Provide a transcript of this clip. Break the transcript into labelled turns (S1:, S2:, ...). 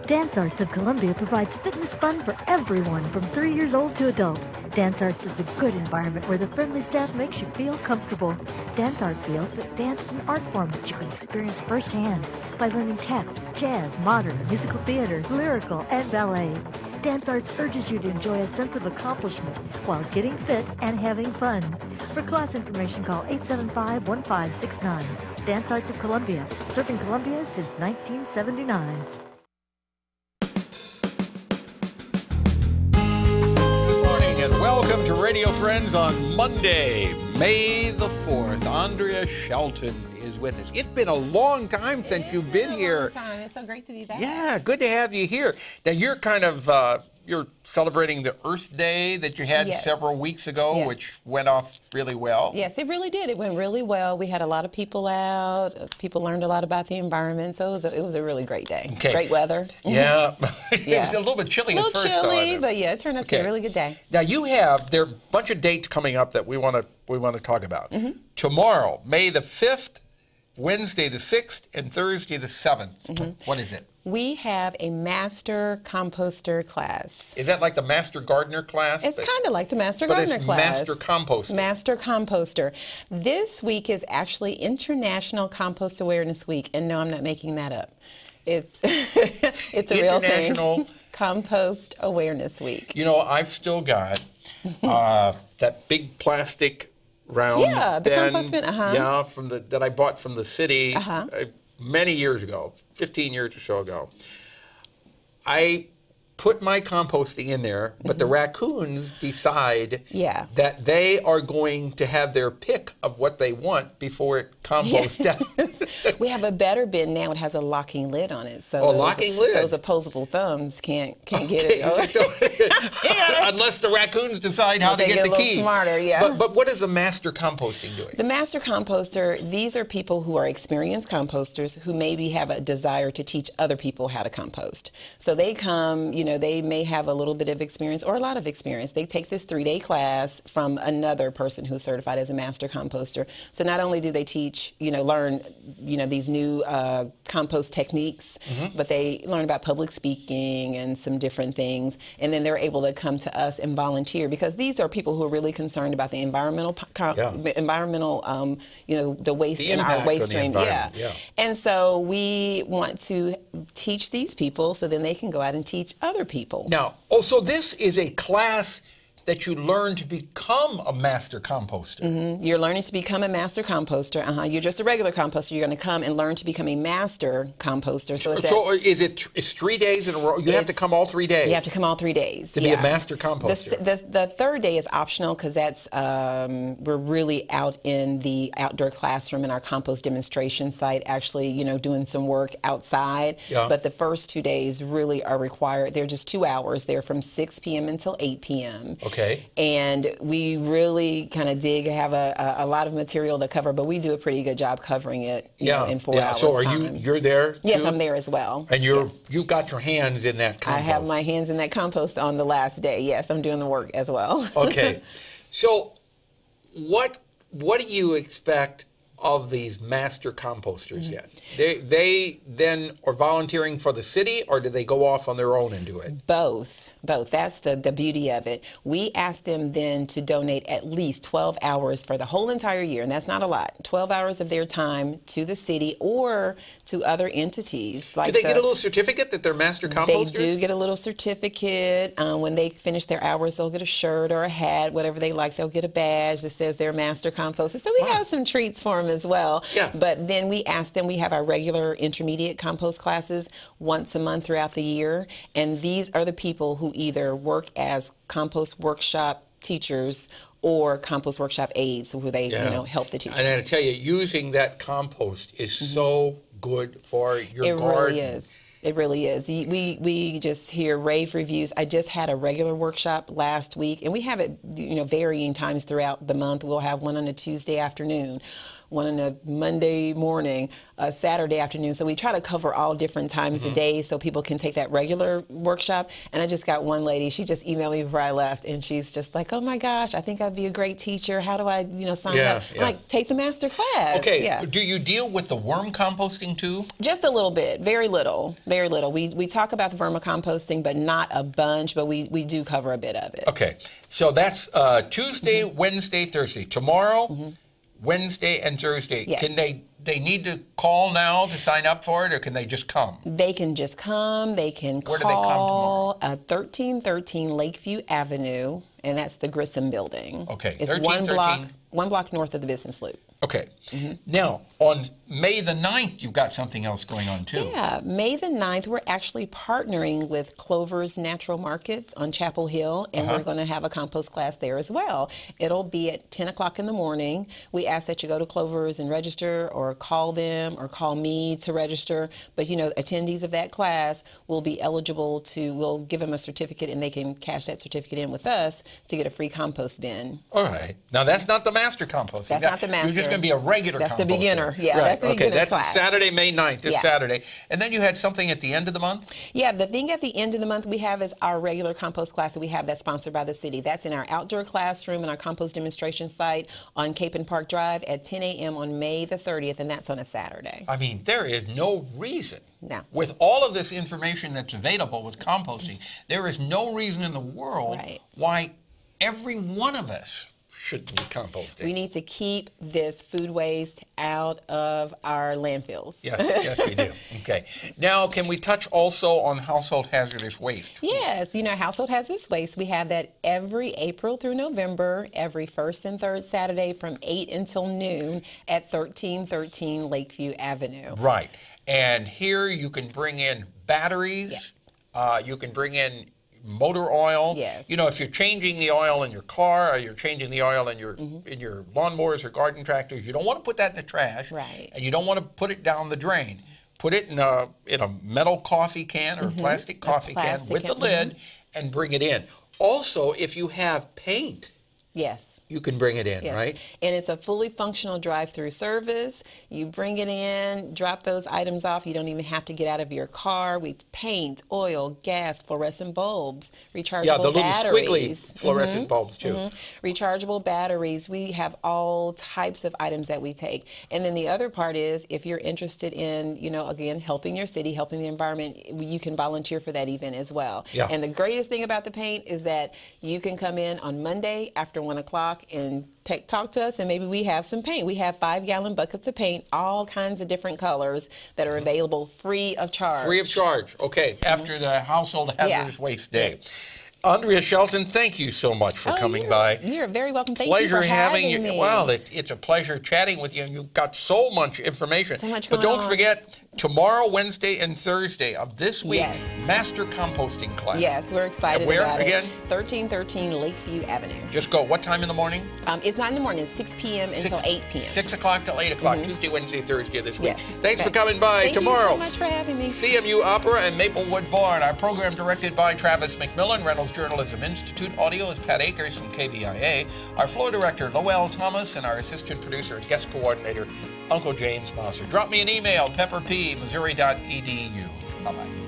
S1: Dance Arts of Columbia provides fitness fun for everyone from 3 years old to adult. Dance Arts is a good environment where the friendly staff makes you feel comfortable. Dance Arts feels that dance is an art form that you can experience firsthand by learning tap, jazz, modern, musical theater, lyrical, and ballet. Dance Arts urges you to enjoy a sense of accomplishment while getting fit and having fun. For class information, call 875-1569. Dance Arts of Columbia, serving Columbia since 1979.
S2: Welcome to Radio Friends on Monday, May the 4th. Andrea Shelton is with us. It's been a long time since you've been here.
S3: It's been a long time. It's so great to be back.
S2: Yeah, good to have you here. Now, you're kind of, you're celebrating the Earth Day that you had several weeks ago, which went off really well.
S3: Yes, it really did. It went really well. We had a lot of people out. People learned a lot about the environment, so it was a really great day. Okay. Great weather.
S2: Yeah. It was a little bit chilly at first.
S3: A little chilly, but yeah, it turned out to be a really good day.
S2: Now, there are a bunch of dates coming up that we want to talk about. Tomorrow, May the 5th, Wednesday the 6th, and Thursday the 7th. What is it?
S3: We have a Master Composter class.
S2: Is that like the Master Gardener class?
S3: It's kind of like the Master Gardener class.
S2: Master Composter.
S3: Master Composter. This week is actually International Compost Awareness Week, and no, I'm not making that up. It's it's a real thing. International Compost Awareness Week.
S2: You know, I've still got that big plastic round
S3: the compost bin,
S2: yeah, that I bought from the city many years ago, 15 years or so ago. I put my composting in there, but the raccoons decide that they are going to have their pick of what they want before it composts down.
S3: We have a better bin now. It has a locking lid on it. So
S2: locking lid.
S3: Those opposable thumbs can't get it.
S2: Unless the raccoons decide how to get the key.
S3: Smarter,
S2: But what is the Master Composting doing?
S3: The Master Composter, these are people who are experienced composters who maybe have a desire to teach other people how to compost. So they come, they may have a little bit of experience or a lot of experience. They take this 3-day class from another person who's certified as a master composter. So not only do they teach, learn, these new compost techniques, but they learn about public speaking and some different things. And then they're able to come to us and volunteer because these are people who are really concerned about the environmental, the waste in our waste stream. And so we want to teach these people so then they can go out and teach other people.
S2: Now, so this is a class that you learn to become a master composter.
S3: You're learning to become a master composter. You're just a regular composter. You're going to come and learn to become a master composter. So
S2: it's 3 days in a row? You have to come all 3 days?
S3: You have to come all 3 days.
S2: To be a master composter.
S3: The third day is optional because that's we're really out in the outdoor classroom in our compost demonstration site, actually, doing some work outside. But the first 2 days really are required. They're just 2 hours. They're from 6 p.m. until 8 p.m.
S2: Okay.
S3: And we really kind of have a lot of material to cover, but we do a pretty good job covering it in 4 hours.
S2: So you're there too?
S3: Yes, I'm there as well.
S2: And you've got your hands in that compost?
S3: I have my hands in that compost on the last day. Yes, I'm doing the work as well.
S2: Okay. So what do you expect of these master composters yet? They then are volunteering for the city, or do they go off on their own and do it?
S3: Both. That's the beauty of it. We ask them then to donate at least 12 hours for the whole entire year, and that's not a lot. 12 hours of their time to the city or to other entities.
S2: Do they get a little certificate that they're master composters?
S3: They do get a little certificate. When they finish their hours, they'll get a shirt or a hat, whatever they like. They'll get a badge that says they're master composters. So we have some treats for them as well. But then we ask them, we have our regular intermediate compost classes once a month throughout the year, and these are the people who either work as compost workshop teachers or compost workshop aides, who they help the teachers.
S2: And I tell you, using that compost is so good for your garden.
S3: It really is. It really is. We just hear rave reviews. I just had a regular workshop last week, and we have it varying times throughout the month. We'll have one on a Tuesday afternoon. one on a Monday morning, a Saturday afternoon. So we try to cover all different times of day so people can take that regular workshop. And I just got one lady, she just emailed me before I left, and she's just like, oh my gosh, I think I'd be a great teacher. How do I, sign up? I'm like, take the master class.
S2: Okay, do you deal with the worm composting too?
S3: Just a little bit, very little, very little. We talk about the vermicomposting, but not a bunch, but we do cover a bit of it.
S2: Okay, so that's Tuesday, Wednesday, Thursday. Tomorrow, Wednesday, and Thursday.
S3: Yes.
S2: Can they need to call now to sign up for it, or can they just come?
S3: They can just come. They can call.
S2: Where do they come tomorrow?
S3: 1313 Lakeview Avenue, and that's the Grissom Building.
S2: Okay,
S3: it's
S2: 1313.
S3: one block north of the business loop.
S2: Okay. Now, on May the 9th, you've got something else going on, too.
S3: Yeah, May the 9th, we're actually partnering with Clover's Natural Markets on Chapel Hill, and we're going to have a compost class there as well. It'll be at 10 o'clock in the morning. We ask that you go to Clover's and register, or call them, or call me to register. But, attendees of that class will be eligible we'll give them a certificate, and they can cash that certificate in with us to get a free compost bin.
S2: All right. Now, that's not the master composting.
S3: That's not the master.
S2: You're just going to be a regular
S3: That's
S2: composter.
S3: the beginner. Yeah,
S2: right.
S3: that's the beginner's class.
S2: That's Saturday, May 9th, this Saturday. And then you had something at the end of the month?
S3: Yeah, the thing at the end of the month we have is our regular compost class that we have that's sponsored by the city. That's in our outdoor classroom and our compost demonstration site on Cape and Park Drive at 10 a.m. on May the 30th, and that's on a Saturday.
S2: I mean, there is no reason.
S3: No.
S2: With all of this information that's available with composting, there is no reason in the world why every one of us should be composting.
S3: We need to keep this food waste out of our landfills.
S2: Yes, we do. Okay. Now, can we touch also on household hazardous waste?
S3: Yes, household hazardous waste, we have that every April through November, every first and third Saturday from 8 until noon at 1313 Lakeview Avenue.
S2: Right. And here you can bring in batteries. You can bring in motor oil.
S3: Yes.
S2: If you're changing the oil in your car, or you're changing the oil in your lawnmowers or garden tractors, you don't want to put that in the trash.
S3: Right.
S2: And you don't want to put it down the drain. Put it in a metal coffee can or a plastic coffee can with the lid and bring it in. Also, if you have paint,
S3: yes,
S2: you can bring it in, right?
S3: And it's a fully functional drive-through service. You bring it in, drop those items off. You don't even have to get out of your car. We paint, oil, gas, fluorescent bulbs, rechargeable batteries.
S2: Yeah, the little squiggly fluorescent bulbs too.
S3: Rechargeable batteries. We have all types of items that we take. And then the other part is, if you're interested in, again, helping your city, helping the environment, you can volunteer for that event as well.
S2: Yeah.
S3: And the greatest thing about the paint is that you can come in on Monday after 1 o'clock and talk to us, and maybe we have some paint. We have 5-gallon buckets of paint, all kinds of different colors that are available free of charge.
S2: Free of charge. Okay, after the Household Hazardous Waste Day. Andrea Shelton, thank you so much for coming by.
S3: You're very welcome. Thank you
S2: pleasure
S3: for having
S2: you.
S3: me.
S2: Well, it's a pleasure chatting with you, and you've got so much information.
S3: So much
S2: but
S3: going
S2: don't
S3: on.
S2: forget, tomorrow, Wednesday, and Thursday of this week, Master Composting class.
S3: Yes, we're excited
S2: where,
S3: about
S2: again?
S3: it. 1313 Lakeview Avenue.
S2: Just go. What time in the morning?
S3: It's not in the morning. It's 6 p.m. until 8 p.m.
S2: 6 o'clock till 8 o'clock, Tuesday, Wednesday, Thursday this week.
S3: Yes.
S2: Thanks for coming by.
S3: Thank
S2: Tomorrow,
S3: you so much for having me.
S2: CMU Opera and Maplewood Barn. Our program directed by Travis McMillen. Reynolds Journalism Institute. Audio is Pat Akers from KVIA. Our floor director, Lowell Thomas, and our assistant producer and guest coordinator, Uncle James Mosser. Drop me an email, pepperp@missouri.edu. Bye-bye.